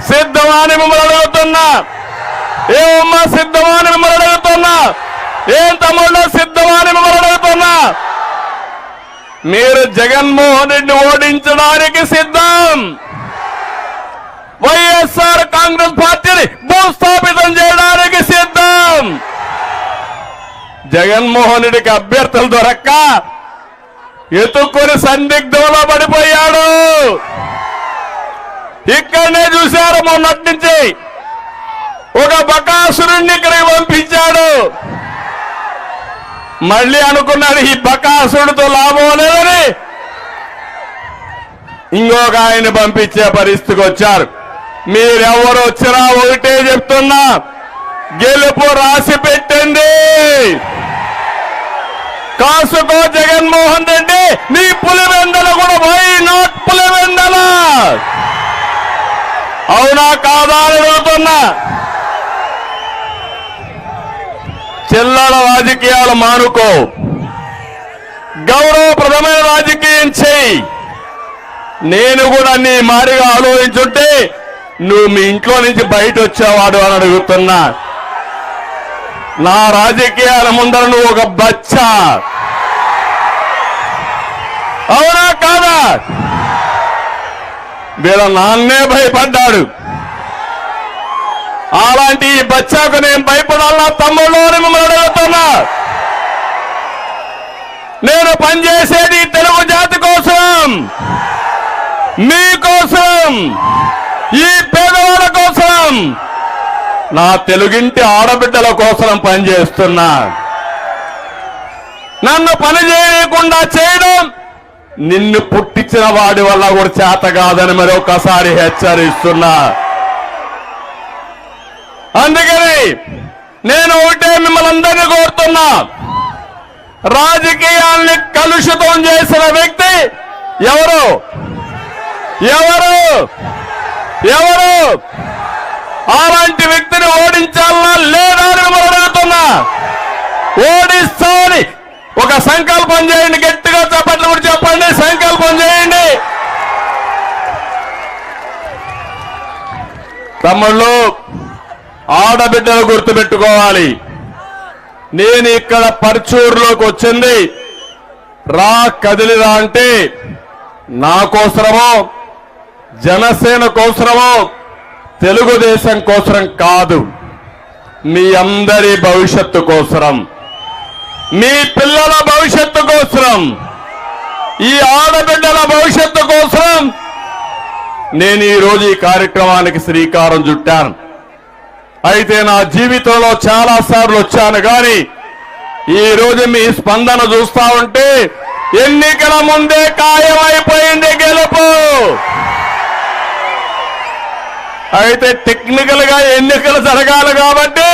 సిద్ధమా అని మిమ్మల్ని అడుగుతున్నా. ఏమమ్మా సిద్ధమా అని మిమ్మల్ని అడుగుతున్నా. ఏం తమ్ముళ్ళు సిద్ధమా అని మిమ్మల్ని అడుగుతున్నా. మీరు జగన్మోహన్ రెడ్డి ఓడించడానికి సిద్ధం. వైఎస్ఆర్ కాంగ్రెస్ పార్టీని భూస్థాపితం చేయడానికి సిద్ధం. జగన్మోహన్ రెడ్డికి అభ్యర్థులు దొరక్క ఎత్తుక్కొని సందిగ్ధంలో పడిపోయాడు. ఇక్కడనే చూశారు మొన్నటి నుంచి ఒక బకాసురుణ్ణి ఇక్కడికి పంపించాడు. మళ్ళీ అనుకున్నాడు ఈ బకాసురుడితో లాభం లేదని ఇంకొక ఆయన పంపించే పరిస్థితికి వచ్చారు. మీరెవరు వచ్చినా ఒకటే చెప్తున్నా, గెలుపు రాసి పెట్టండి. కాసుకో జగన్మోహన్ రెడ్డి, నీ పులివెందల కూడా వై నాట్ పులివెందల. అవునా కాదా అని అడుగుతున్నా. చిల్లర రాజకీయాలు మానుకో, గౌరవప్రదమైన రాజకీయం చేయి. నేను కూడా నీ మారిగా ఆలోచించుంటే నువ్వు మీ ఇంట్లో నుంచి బయట వచ్చేవాడు అని అడుగుతున్నా. నా రాజకీయాల ముందర నువ్వు ఒక బచ్చా. అవునా కాదా? వీళ్ళ నాన్నే భయపడ్డాడు. అలాంటి ఈ బచ్చాకు నేను భయపడాలా తమ్ముళ్ళు అని మిమ్మల్ని అడుగుతున్నా. నేను పనిచేసేది తెలుగు జాతి కోసం, మీకోసం, ఈ పేదవాళ్ళ కోసం, నా తెలుగింటి ఆడబిడ్డల కోసం పనిచేస్తున్నా. నన్ను పని చేయకుండా చేయడం నిన్ను పుట్టించిన వాడి వల్ల కూడా చేత కాదని మరొకసారి హెచ్చరిస్తున్నా. అందుకని నేను ఒకటే మిమ్మల్ని అందరినీ కోరుతున్నా, రాజకీయాల్ని కలుషితం చేసిన వ్యక్తి ఎవరు ఎవరు ఎవరు అలాంటి వ్యక్తిని ఓడించాలన్నా లేదా అని మిమ్మల్ని అడుగుతున్నా. ఓడిస్తామని ఒక సంకల్పం చేయండి. గట్టిగా చెప్పట్లు కూడా చెప్పండి. సంకల్పం చేయండి. తమ్ముళ్ళు, ఆడబిడ్డలు గుర్తుపెట్టుకోవాలి. నేను ఇక్కడ పర్చూరులోకి వచ్చింది రా కదిలిరా అంటే నా కోసరమో జనసేన కోసరమో తెలుగుదేశం కోసరం కాదు, మీ అందరి భవిష్యత్తు కోసరం, మీ పిల్లల భవిష్యత్తు కోసరం, ఈ ఆడబిడ్డల భవిష్యత్తు కోసం నేను ఈరోజు ఈ కార్యక్రమానికి శ్రీకారం చుట్టాను. అయితే నా జీవితంలో చాలా సార్లు వచ్చాను కానీ ఈరోజు మీ స్పందన చూస్తా ఉంటే ఎన్నికల ముందే ఖాయమైపోయింది గెలుపు. అయితే టెక్నికల్ గా ఎన్నికలు జరగాలి కాబట్టి